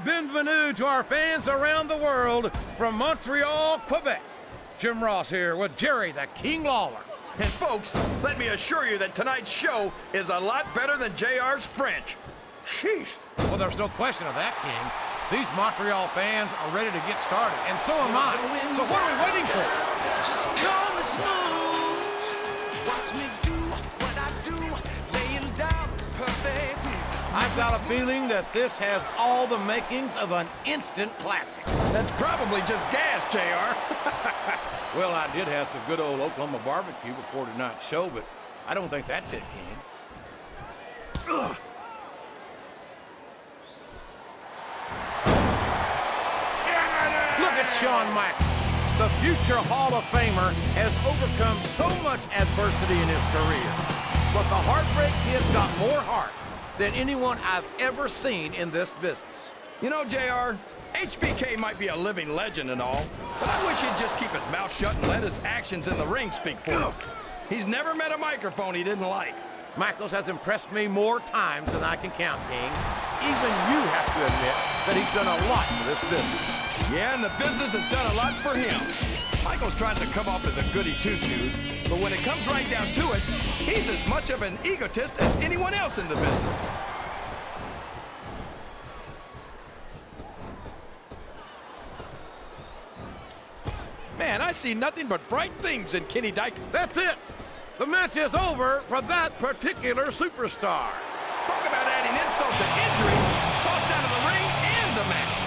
bienvenue to our fans around the world from Montreal, Quebec. Jim Ross here with Jerry the King Lawler. And folks, let me assure you that tonight's show is a lot better than JR's French. Sheesh. Well, there's no question of that, King. These Montreal fans are ready to get started, and so am I. So what are we waiting for? Just call me smooth. Watch me do what I do, laying down perfect. I've got a feeling that this has all the makings of an instant classic. That's probably just gas, JR. Well, I did have some good old Oklahoma barbecue before tonight's show, but I don't think that's it, King. Ugh. Look at Shawn Michaels. The future Hall of Famer has overcome so much adversity in his career. But the Heartbreak Kid's got more heart than anyone I've ever seen in this business. You know, JR, HBK might be a living legend and all, but I wish he'd just keep his mouth shut and let his actions in the ring speak for him. He's never met a microphone he didn't like. Michaels has impressed me more times than I can count, King. Even you have to admit that he's done a lot for this business. Yeah, and the business has done a lot for him. Michaels tries to come off as a goody two-shoes, but when it comes right down to it, he's as much of an egotist as anyone else in the business. Man, I see nothing but bright things in Kenny Dyke. That's it. The match is over for that particular superstar. Talk about adding insult to injury, tossed out of the ring and the match.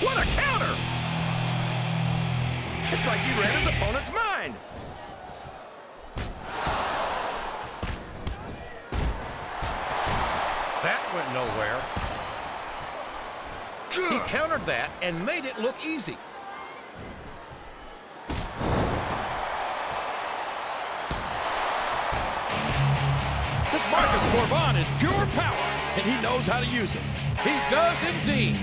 What a counter! It's like he read his opponent's mind. That went nowhere. He countered that and made it look easy. This Marcus Corvon is pure power, and he knows how to use it. He does indeed.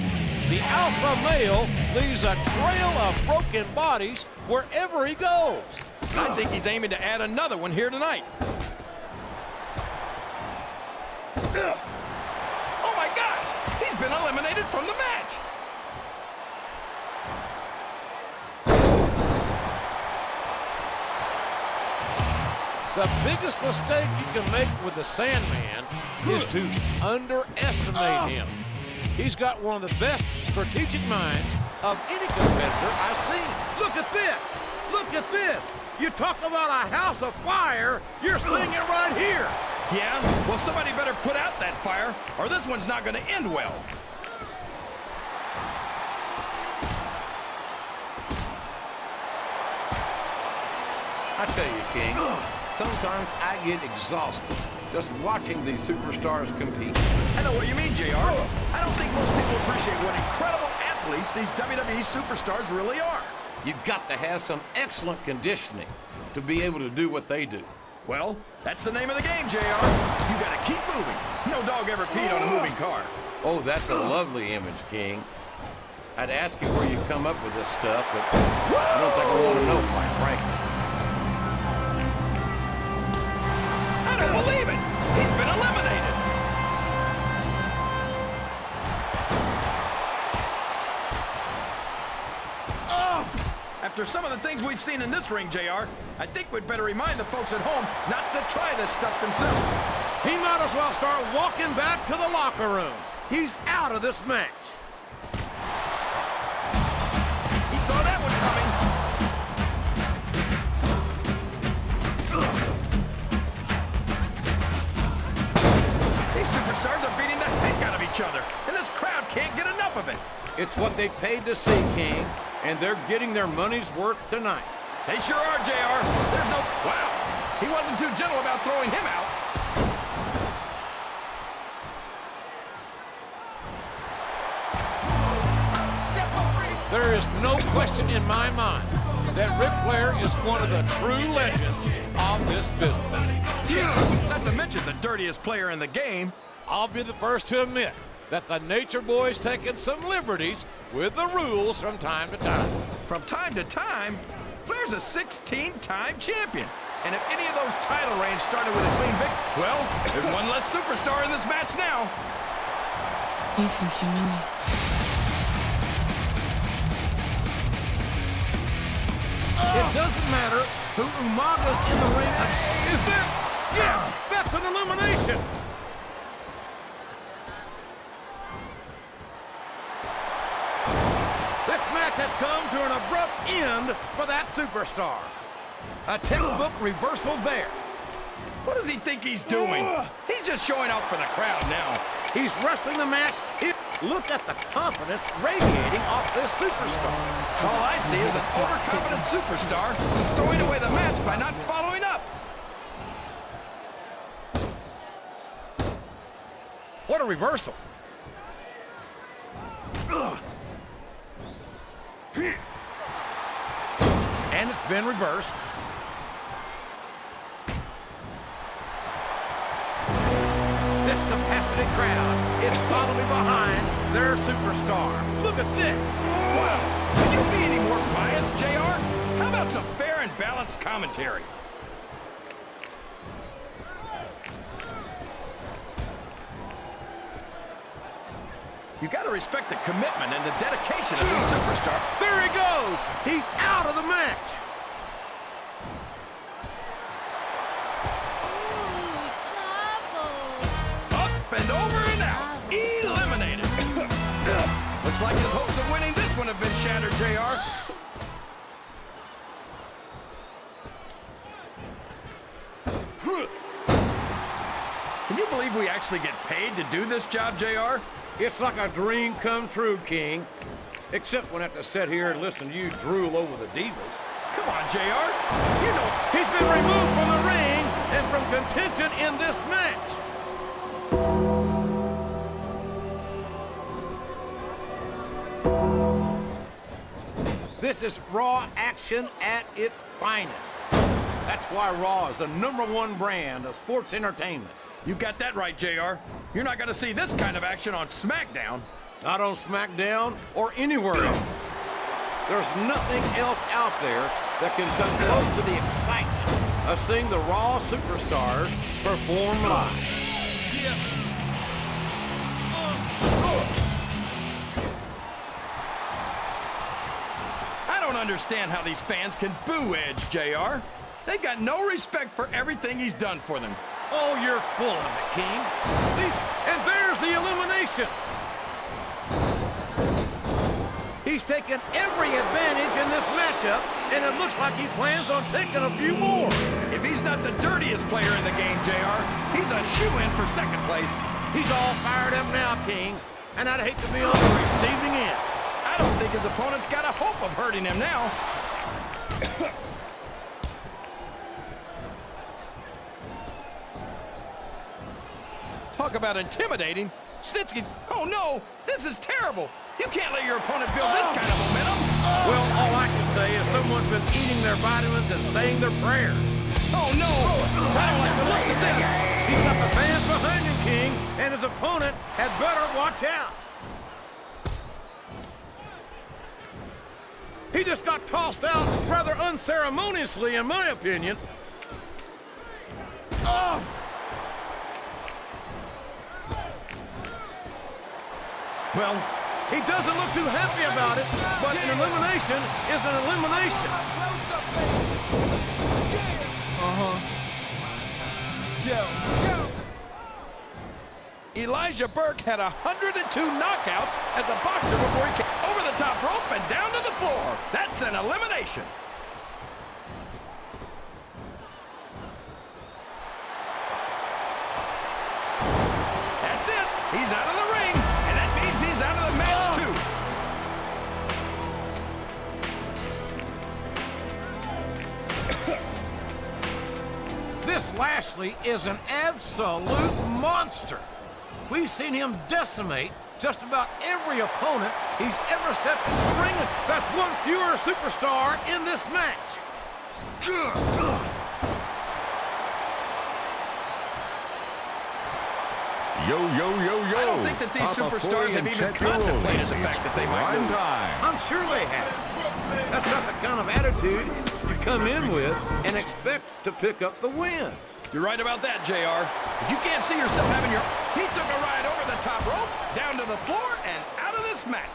The alpha male leaves a trail of broken bodies wherever he goes. I think he's aiming to add another one here tonight. Oh my gosh! He's been eliminated from the match! The biggest mistake you can make with the Sandman is to underestimate him. He's got one of the best strategic minds of any competitor I've seen. Look at this! Look at this! You talk about a house of fire, you're seeing it right here! Yeah? Well, somebody better put out that fire, or this one's not going to end well. I tell you, King, sometimes I get exhausted just watching these superstars compete. I know what you mean, JR. I don't think most people appreciate what incredible athletes these WWE superstars really are. You've got to have some excellent conditioning to be able to do what they do. Well, that's the name of the game, JR. You got to keep moving. No dog ever peed on a moving car. Oh, that's a lovely image, King. I'd ask you where you come up with this stuff, but I don't think I want to know, quite frankly. I don't believe it! He's been eliminated! Oh! After some of the things we've seen in this ring, JR, I think we'd better remind the folks at home not to try this stuff themselves. He might as well start walking back to the locker room. He's out of this match. He saw that one coming. These superstars are beating the heck out of each other, and this crowd can't get enough of it. It's what they paid to see, King, and they're getting their money's worth tonight. They sure are, JR. There's no... Wow! He wasn't too gentle about throwing him out. There is no question in my mind that Ric Flair is one of the true legends of this business. Yeah, not to mention the dirtiest player in the game. I'll be the first to admit that the Nature Boy's taken some liberties with the rules from time to time. From time to time, Flair's a 16-time champion. And if any of those title reigns started with a clean victory, well, there's one less superstar in this match now. You think you know me? It doesn't matter who Umaga's in the ring. Is that? Yes, that's an elimination. This match has come to an abrupt end for that superstar. A textbook reversal there. What does he think he's doing? He's just showing off for the crowd now. He's wrestling the match. Look at the confidence radiating off this superstar. All I see is an overconfident superstar who's throwing away the match by not following up. What a reversal. And it's been reversed. This capacity crowd is solidly behind their superstar. Look at this. Wow. Can you be any more biased, JR? How about some fair and balanced commentary? You got to respect the commitment and the dedication of these superstars. There he goes. He's out of the match. Up and over and out. Eliminated. Looks like his hopes of winning this one have been shattered, JR. Can you believe we actually get paid to do this job, JR? It's like a dream come true, King. Except when I have to sit here and listen to you drool over the divas. Come on, JR. You know He's been removed from the ring and from contention in this match. This is Raw action at its finest. That's why Raw is the #1 brand of sports entertainment. you got that right, JR. You're not going to see this kind of action on SmackDown. Not on SmackDown or anywhere else. There's nothing else out there that can come close to the excitement of seeing the Raw superstars perform live. I don't understand how these fans can boo Edge, JR. They've got no respect for everything he's done for them. Oh, you're full of it, King. And there's the elimination. He's taken every advantage in this matchup, and it looks like he plans on taking a few more. If he's not the dirtiest player in the game, JR, he's a shoo-in for second place. He's all fired up now, King, and I'd hate to be on the receiving end. I don't think his opponent's got a hope of hurting him now. Talk about intimidating. Snitsky, oh no, this is terrible. You can't let your opponent build this kind of momentum. Well, all I can say is someone's been eating their vitamins and saying their prayers. Oh no, I don't like the looks of this. He's got the fans behind him, King, and his opponent had better watch out. He just got tossed out rather unceremoniously, in my opinion. Well, he doesn't look too happy about it, but an elimination is an elimination. Elijah Burke had 102 knockouts as a boxer before he came over the top rope and down to the floor. That's an elimination. That's it. He's out of the ring, and that means he's out of the match too. This Lashley is an absolute monster. We've seen him decimate just about every opponent he's ever stepped into the ring. That's one fewer superstar in this match. Yo, yo, yo, yo. I don't think that these superstars have even contemplated the fact that they might lose. I'm sure they have. That's not the kind of attitude you come in with and expect to pick up the win. You're right about that, JR. If you can't see yourself having your... He took a ride over the top rope, down to the floor, and out of this match.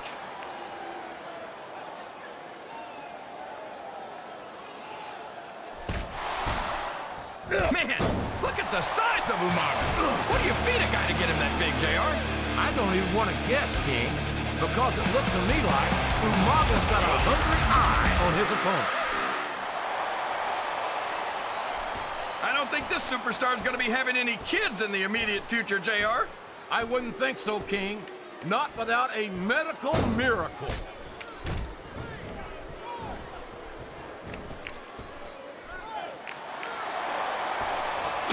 Man, look at the size of Umaga. What do you feed a guy to get him that big, JR? I don't even want to guess, King, because it looks to me like Umaga's got a hungry eye on his opponent. I don't think this superstar's going to be having any kids in the immediate future, JR. I wouldn't think so, King. Not without a medical miracle.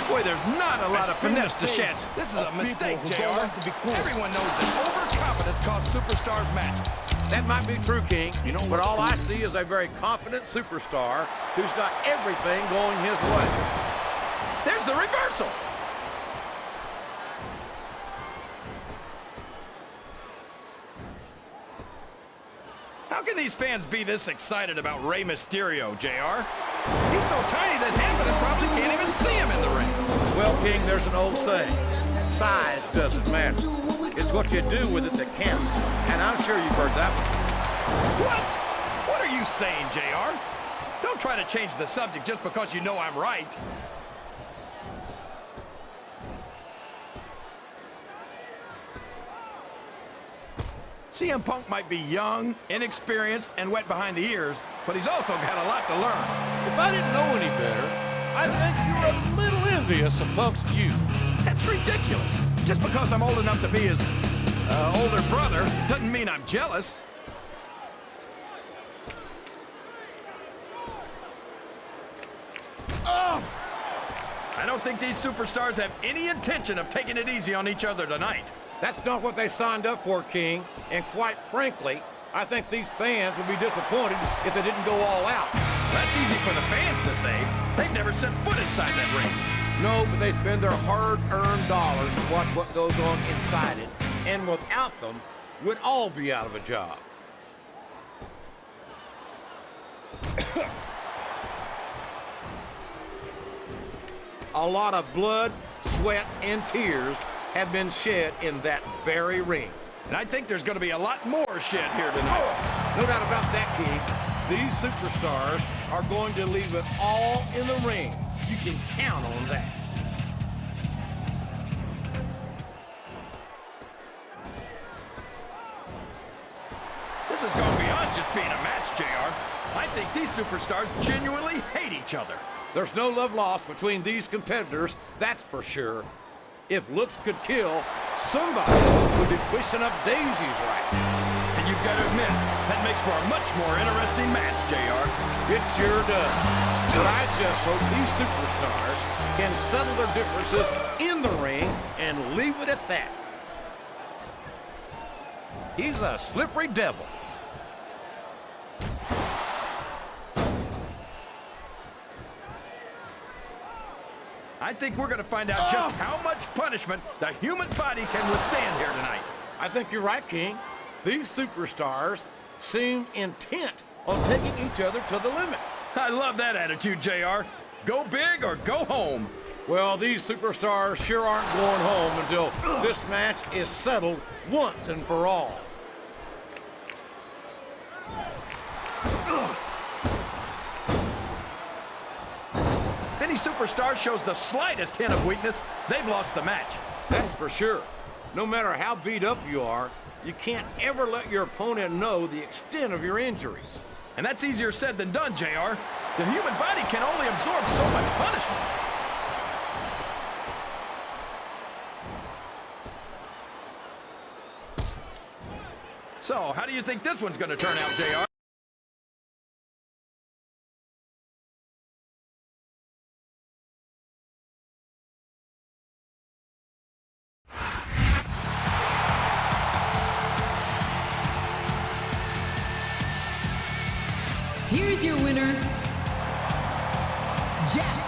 Boy, there's not a lot of finesse to shed. This is a mistake, JR. Everyone knows that overconfidence costs superstars matches. That might be true, King, but all I see is a very confident superstar who's got everything going his way. There's the reversal. How can these fans be this excited about Rey Mysterio, JR? He's so tiny that half of them probably can't even see him in the ring. Well, King, there's an old saying. Size doesn't matter. It's what you do with it that counts. And I'm sure you've heard that one. What? What are you saying, JR? Don't try to change the subject just because you know I'm right. CM Punk might be young, inexperienced, and wet behind the ears, but he's also got a lot to learn. If I didn't know any better, I think you're a little envious of Punk's youth. That's ridiculous. Just because I'm old enough to be his older brother doesn't mean I'm jealous. Oh! I don't think these superstars have any intention of taking it easy on each other tonight. That's not what they signed up for, King. And quite frankly, I think these fans would be disappointed if they didn't go all out. That's easy for the fans to say. They've never set foot inside that ring. No, but they spend their hard-earned dollars to watch what goes on inside it. And without them, we'd all be out of a job. A lot of blood, sweat, and tears have been shed in that very ring. And I think there's going to be a lot more shed here tonight. No doubt about that, King. These superstars are going to leave it all in the ring. You can count on that. This has gone beyond just being a match, JR. I think these superstars genuinely hate each other. There's no love lost between these competitors, that's for sure. If looks could kill, somebody would be wishing up daisies right. And you've got to admit, that makes for a much more interesting match, JR. It sure does. But I just hope these superstars can settle their differences in the ring and leave it at that. He's a slippery devil. I think we're going to find out just how much punishment the human body can withstand here tonight. I think you're right, King. These superstars seem intent on taking each other to the limit. I love that attitude, JR. Go big or go home. Well, these superstars sure aren't going home until this match is settled once and for all. If any superstar shows the slightest hint of weakness, they've lost the match. That's for sure. No matter how beat up you are, you can't ever let your opponent know the extent of your injuries. And that's easier said than done, JR. The human body can only absorb so much punishment. So, how do you think this one's going to turn out, JR? Here's your winner, Jeff